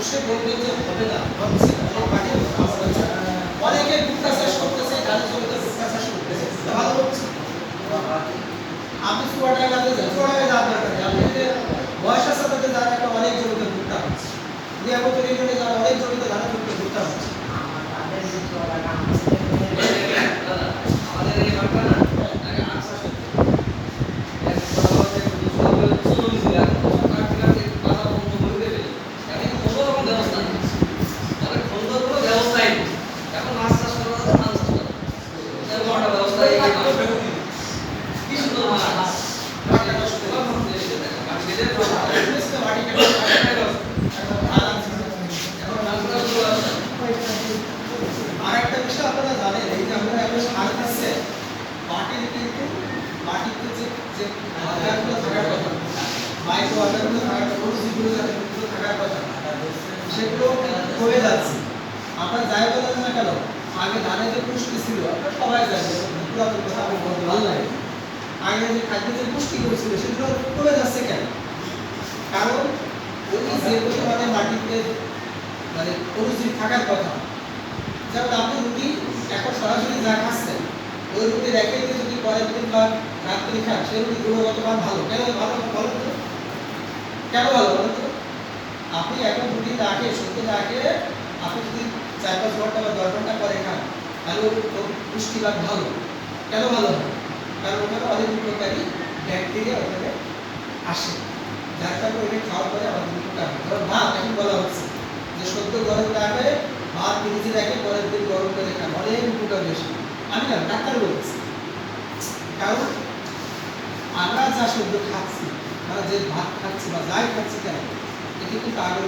অবশ্যই বলবেন যে হবে না, হচ্ছে অনেক মাটি হচ্ছে, অনেকে ভুট্টা চাষ করতেছে, ধানের জমিতে ভুট্টা চাষ করতেছে, ভালো হচ্ছে। আপনি চুয়াডাঙ্গা যাতে যান, চুয়াডাঙ্গায় যাওয়ার দরকার নেই। আপনি যদি বয়সের সাথে যারা একটা অনেক জমিতে ভুট্টা হচ্ছে, নিয়ামতের ইউনিয়নে যারা অনেক জমিতে ধানের জমিতে ভুট্টা হচ্ছে। আমাদের এই বাড়িটা না আগে আচ্ছা আরেকটা বিষয় আপনারা জানেন, এই যে আমরা এখন সার দিচ্ছে, মাটির কিন্তু মাটিতে যে আগারগুলো থাকার কথা, মাইক্রো আগারগুলো থাকার কথা, যেগুলো থাকার কথা, সেগুলো কমে যাচ্ছে। আপনারা যাই বলেন না কেন, আগে ধানে যে পুষ্টি ছিল, আপনারা সবাই জানেন, পুরাতন কথা আমি বলতে ভালো লাগে। আগে যে খাদ্য যে পুষ্টিগুলো ছিল সেগুলো কমে যাচ্ছে কেন? কারণ ওই যে পরিমাণে মাটিতে মানে অনুজীব থাকার কথা, যেমন আপনি রুটি এখন সরাসরি যা খাচ্ছেন, ওই রুটি রেখে দিয়ে যদি পরের দিন বা রাত্রি খান, সেই রুটি গুণগত মান ভালো। কেন ভালো বলেন তো? কেন ভালো বলেন তো? আপনি এখন রুটি না খেয়ে, সত্যি না খেয়ে আপনি যদি 4-5 ঘন্টা বা 10 ঘন্টা পরে খান, তাহলে ওর পুষ্টিমান ভালো। কেন ভালো হয়? কারণ ওখানে অনেক উপকারী ব্যাকটেরিয়া ওখানে আসে, যার কারণে ওইটা খাওয়ার পরে আমাদের উপকার হয়। ধরুন ভাত এখন বলা হচ্ছে যে সদ্য গরম না হয়ে ভাত ফ্রিজে রেখে পরের দিন গরম করে খান, অনেক উপকার বেশি। আমি না ডাক্তার বলছি, কারণ আমরা যা সদ্য খাচ্ছি, আমরা যে ভাত খাচ্ছি বা যাই খাচ্ছি কেন, এটি কিন্তু আগের